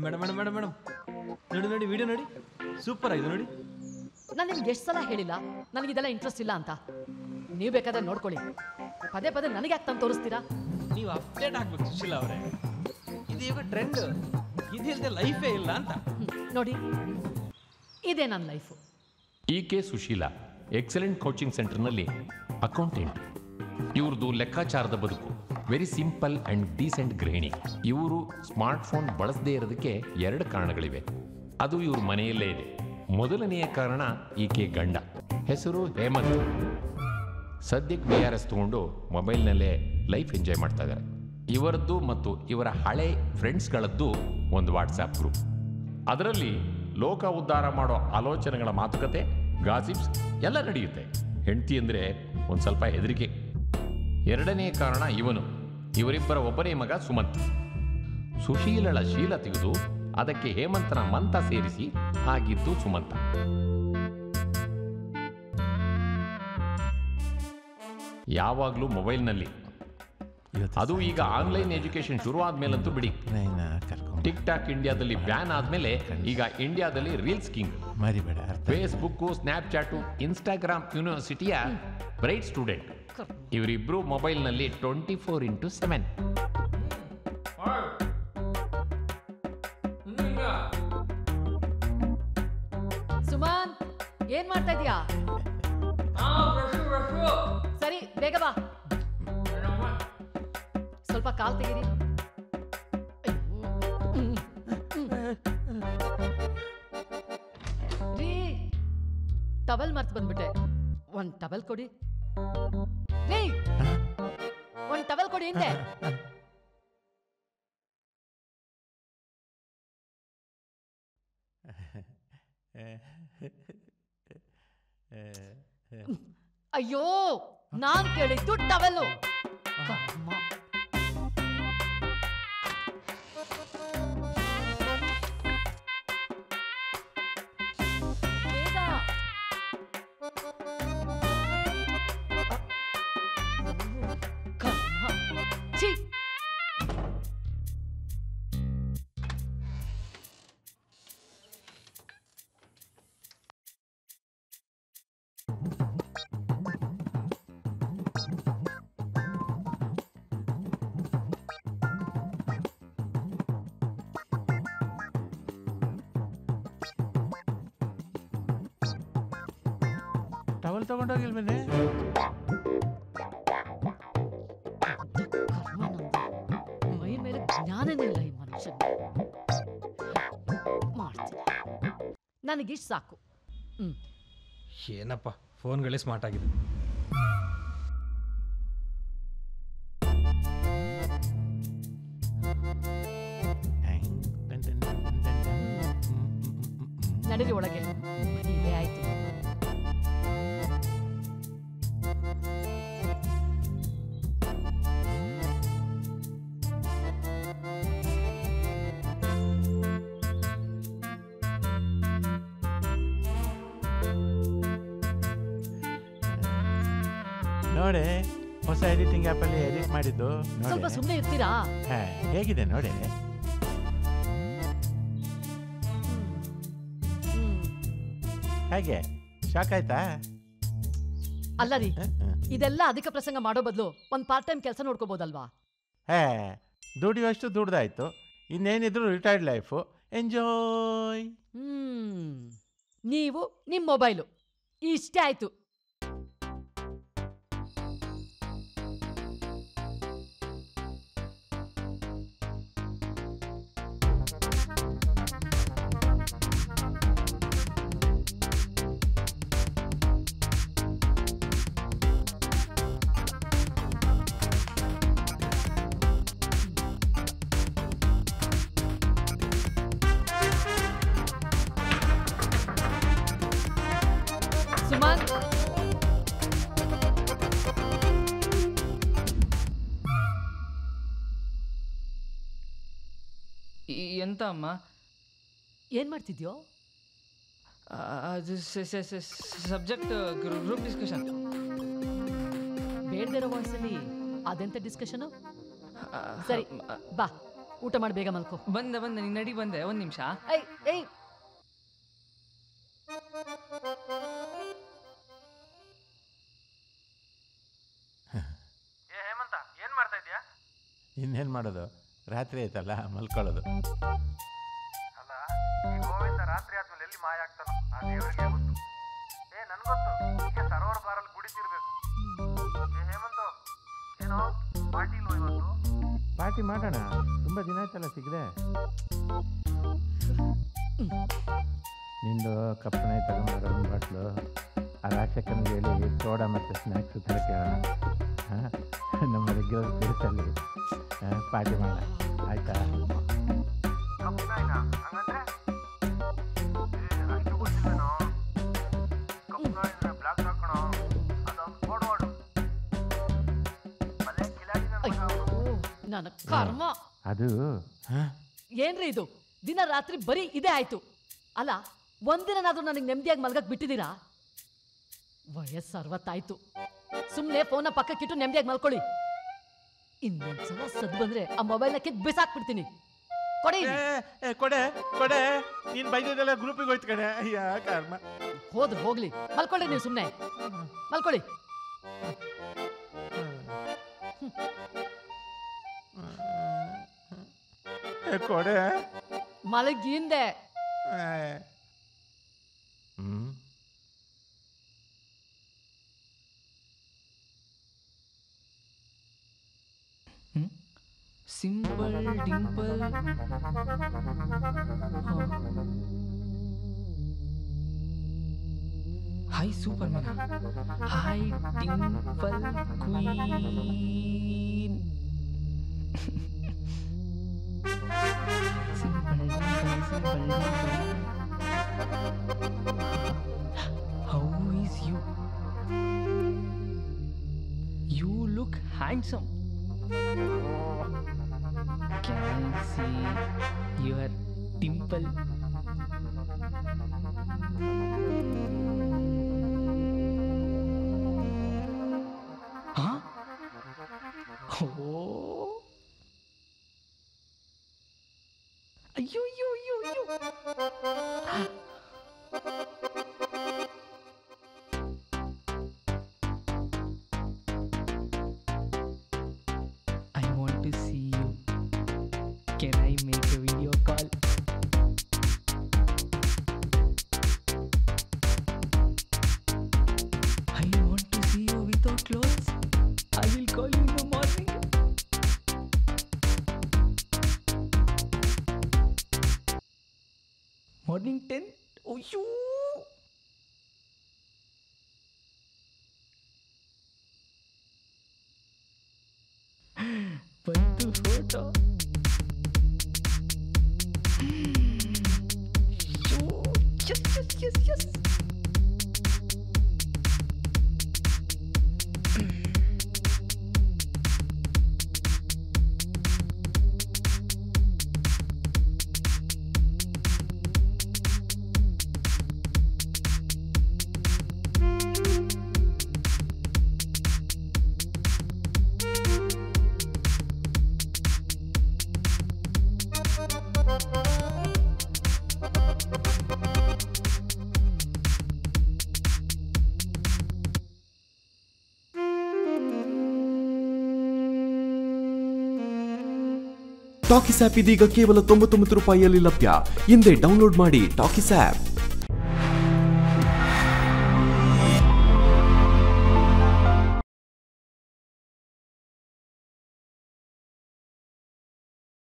Madam madam madam madam ನೋಡಿ ನೋಡಿ video ನೋಡಿ, ಸೂಪರ್ ಆಗಿದೆ ನೋಡಿ. ನಾನು ನಿಮ್ಗೆ ಎಷ್ಟು ಸಲ ಹೇಳಿಲ್ಲ ನನಗಿದೆಲ್ಲ ಇಂಟ್ರೆಸ್ಟ್ ಇಲ್ಲ ಅಂತ. ನೀವು ಬೇಕಾದ್ರೆ ನೋಡ್ಕೊಳ್ಳಿ, ಪದೇ ಪದೇ ನನಗೆ ಯಾಕೆ ತಂದು ತೋರಿಸ್ತೀರಾ? ನೀವು ಅಪ್ಡೇಟ್ ಆಗ್ಬೇಕು ಸುಶೀಲಾ ಅವರೇ, ಇದು ಈಗ ಟ್ರೆಂಡ್, ಇದಿಲ್ಲದೆ ಲೈಫೇ ಇಲ್ಲ ಅಂತ. ನೋಡಿ, ಇದೇ ನನ್ನ ಲೈಫು. ಈಕೆ ಸುಶೀಲಾ ಎಕ್ಸಲೆಂಟ್ ಕೋಚಿಂಗ್ ಸೆಂಟರ್ನಲ್ಲಿ ಅಕೌಂಟೆಂಟ್. ಇವ್ರದ್ದು ಲೆಕ್ಕಾಚಾರದ ಬದುಕು ವೆರಿ ಸಿಂಪಲ್ ಆ್ಯಂಡ್ ಡೀಸೆಂಟ್ ಗೃಹಿಣಿ. ಇವರು ಸ್ಮಾರ್ಟ್ಫೋನ್ ಬಳಸದೇ ಇರೋದಕ್ಕೆ 2 ಕಾರಣಗಳಿವೆ. ಅದು ಇವ್ರ ಮನೆಯಲ್ಲೇ ಇದೆ. ಮೊದಲನೆಯ ಕಾರಣ ಈಕೆ ಗಂಡ, ಹೆಸರು ಹೇಮಂತ್. ಸದ್ಯಕ್ಕೆ VRS ತಗೊಂಡು ಮೊಬೈಲ್ನಲ್ಲೇ ಲೈಫ್ ಎಂಜಾಯ್ ಮಾಡ್ತಾ ಇದ್ದಾರೆ. ಇವರದ್ದು ಮತ್ತು ಇವರ ಹಳೆ ಫ್ರೆಂಡ್ಸ್ಗಳದ್ದು ಒಂದು ವಾಟ್ಸಾಪ್ ಗ್ರೂಪ್. ಅದರಲ್ಲಿ ಲೋಕ ಉದ್ಧಾರ ಮಾಡೋ ಆಲೋಚನೆಗಳ ಮಾತುಕತೆ, ಗಾಸಿಪ್ಸ್ ಎಲ್ಲ ನಡೆಯುತ್ತೆ. ಹೆಂಡತಿ ಅಂದರೆ ಒಂದು ಸ್ವಲ್ಪ ಹೆದರಿಕೆ. 2ನೇ ಕಾರಣ ಇವರಿಬ್ಬರ ಒಬ್ಬನೇ ಮಗ ಸುಮಂತ್. ಸುಶೀಲಳ ಶೀಲ ತೆಗೆದು ಅದಕ್ಕೆ ಹೇಮಂತನ ಮಂತ ಸೇರಿಸಿ ಆಗಿದ್ದು ಸುಮಂತ. ಯಾವಾಗಲೂ ಮೊಬೈಲ್ನಲ್ಲಿ. ಅದು ಈಗ ಆನ್ಲೈನ್ ಎಜುಕೇಶನ್ ಶುರು ಆದ್ಮೇಲಂತೂ ಬಿಡಿ. ಟಿಕ್ ಟಾಕ್ ಇಂಡಿಯಾದಲ್ಲಿ ಬ್ಯಾನ್ ಆದ್ಮೇಲೆ ಈಗ ಇಂಡಿಯಾದಲ್ಲಿ reels king. Facebook, Snapchat, Instagram ಯೂನಿವರ್ಸಿಟಿಯ ಬ್ರೈಟ್ ಸ್ಟೂಡೆಂಟ್. ಇವರಿಬ್ರು ಮೊಬೈಲ್ನಲ್ಲಿ 24/7. ಸುಮನ್, ಏನ್ ಮಾಡ್ತಾ ಇದೀಯಾ? ಸರಿ, ಬೇಗ ಬಾ. ಸ್ವಲ್ಪ ಕಾಲ್ ತೆಗೀರಿ. ರೀ, ಟವಲ್ ಮರ್ತು ಬಂದ್ಬಿಟ್ಟೆ. ಒಂದ್ ಟವಲ್ ಕೊಡಿ. ರೀ, ಒಂದ್ ಟವಲ್ ಕೊಡಿ ಹಿಂದೆ. ಅಯ್ಯೋ, ನಾನ್ ಕೇಳಿದ್ದು ಟವಲ್ಲು. ಟವಲ್ ತಗೊಂಡೋಗಿಲ್ವೇನೆ? ಮೈ ಮೇಲೆ ಜ್ಞಾನನೇ ಇಲ್ಲ ಈ ಮನುಷ್ಯ. ಮಾಡ್ತೀನಿ, ನನಗಿಷ್ಟು ಸಾಕು. ಏನಪ್ಪ, ಫೋನ್ಗಳೇ ಸ್ಮಾರ್ಟ್ ಆಗಿದೆ. ನಡೀರಿ ಒಳಗೆ. ಇದೇ ಆಯ್ತು. ನೋಡೆ, ಹೊಸ ಎಡಿಟಿಂಗ್ ಆ್ಯಪಲ್ಲಿ ಎಡಿಟ್ ಮಾಡಿದ್ದು. ಸ್ವಲ್ಪ ಸುಮ್ಮನೆ ಇರ್ತೀರಾ? ಹೇಗಿದೆ ನೋಡಿ. ಹಾಗೆ ಶಾಕ್ ಆಯ್ತಾ? ಅಲ್ಲ ರೀ, ಇದೆಲ್ಲ ಅಧಿಕ ಪ್ರಸಂಗ ಮಾಡೋ ಬದಲು ಒಂದು ಪಾರ್ಟ್ ಟೈಮ್ ಕೆಲಸ ನೋಡ್ಕೋಬೋದಲ್ವಾ? ದುಡಿಯುವಷ್ಟು ದುಡ್ದಾಯ್ತು, ಇನ್ನೇನಿದ್ರು ರಿಟೈರ್ಡ್ ಲೈಫು ಎಂಜಾಯ್. ನೀವು ನಿಮ್ಮ ಮೊಬೈಲು ಇಷ್ಟೇ ಆಯ್ತು. ಸುಮನ್, ಎಂತ ಅಮ್ಮ? ಏನ್ ಮಾಡ್ತಿದ್ಯೋ? Subject group discussion. ಬೇಡದಿರೋ ವಾಯ್ಸಲ್ಲಿ ಅದೆಂತ ಡಿಸ್ಕಷನು? ಸರಿ ಬಾ. ಊಟ ಮಾಡಿ ಬೇಗ ಮಲ್ಕೋ. ಬಂದೆ ನೀನು ನಡಿ ಬಂದೆ, ಒಂದು ನಿಮಿಷ. ಏಯ್ ಏಯ್ ಹೇಮಂತ, ಏನ್ ಮಾಡ್ತಾ ಇದೀಯಾ? ಇನ್ನೇನು ಮಾಡೋದು, ರಾತ್ರಿ ಆಯ್ತಲ್ಲ ಮಲ್ಕೊಳ್ಳೋದು. ಅಲ್ಲ, ಈ ಗೋವಿಂದ ರಾತ್ರಿ ಆದ್ಮೇಲೆ ಎಲ್ಲಿ ಮಾಯ ಆಗ್ತಾನೋ ಆ ದೇವರಿಗೆ ಗೊತ್ತು. ನನ್ಗೊತ್ತು, ಈಗ ಸರೋವರ ಬಾರಲ್ಲಿ ಕುಡಿತಿರ್ಬೇಕು. ಹೇಮಂತ, ಏನೋ ಪಾರ್ಟಿ ಇಲ್ವ ಇವತ್ತು? ಪಾರ್ಟಿ ಮಾಡೋಣ, ತುಂಬ ದಿನ ಆಯ್ತಲ್ಲ ಸಿಗದೆ. ನಿಂದು ಕಪ್ಪನೆ ತಗೊಂಡು ಒಂದು ಬಾಟ್ಲು ಆ ರಾಕ್ಷಕನಿಗೆ ಹೇಳಿ ಸೋಡಾ ಮತ್ತು ಸ್ನ್ಯಾಕ್ಸ್ ಥರ ಕೇಳೋಣ. ನಮ್ಮ ರೆಗ್ಯುಲರ್ ಪ್ಲೇಸಲ್ಲಿ ಪಾರ್ಟಿ ಮಾಡೋಣ, ಆಯ್ತಾ? ಹಂಗಂದ್ರೆ ಅಷ್ಟು ಗೊತ್ತಿಲ್ವೇನೋ? ಕಪ್ಪನ ಬ್ಲಾಕ್ ಹಾಕೋಣ, ಅದೊಂದು ಫೋರ್ವರ್ಡ್ ಮನೆ ಕಿಲಾಡಿನ ನನ್ನ ಕರ್ಮ. ಅದು ಏನ್ರಿ ಇದು? ದಿನ ರಾತ್ರಿ ಬರೀ ಇದೇ ಆಯ್ತು ಅಲ್ಲ. ಒಂದಿನಾದ್ರೂ ನನಗೆ ನೆಮ್ಮದಿಯಾಗಿ ಮಲ್ಗಕ್ ಬಿಟ್ಟಿದ್ದೀರಾ? ವಯಸ್ಸು 60 ಆಯ್ತು. ಸುಮ್ಮನೆ ಫೋನ್ನ ಪಕ್ಕಕ್ಕಿಟ್ಟು ನೆಮ್ಮದಿಯಾಗಿ ಮಲ್ಕೊಳ್ಳಿ. ಇನ್ನೊಂದ್ಸಲ ಸದ್ ಬಂದ್ರೆ ಆ ಮೊಬೈಲ್ನ ಕಿತ್ತು ಬಿಸಾಕ್ಬಿಡ್ತೀನಿ. ಕೊಡಿ. ಕೊಡೆ ಕೊಡೆ, ನೀನು ಬೈದೆಲ್ಲ ಗ್ರೂಪಿಗೆ ಹೋಯ್ತು ಕಡೆ. ಅಯ್ಯ ಕರ್ಮ. ಹೋದ್ರೆ ಹೋಗ್ಲಿ, ಮಲ್ಕೊಳ್ಳಿ ನೀವು ಸುಮ್ಮನೆ ಮಲ್ಕೊಳ್ಳಿ. ಕೊಡೆ ಮಲಗಿಂದೆ. Simple dimple. Hi superman. Hi dimple queen. Simple dimple. How is you? You look handsome. Can I see your dimple? Huh? Oh. Ayyo. I want to see you. Can I make a video call? I want to see you without clothes. I will call you in the morning. Morning 10. Oh, you. ಬಂತು photo. Yes. Talkies app ಇದೀಗ ಕೇವಲ 99 ರೂಪಾಯಿಯಲ್ಲಿ ಲಭ್ಯ. ಹಿಂದೆ download ಮಾಡಿ talkies app.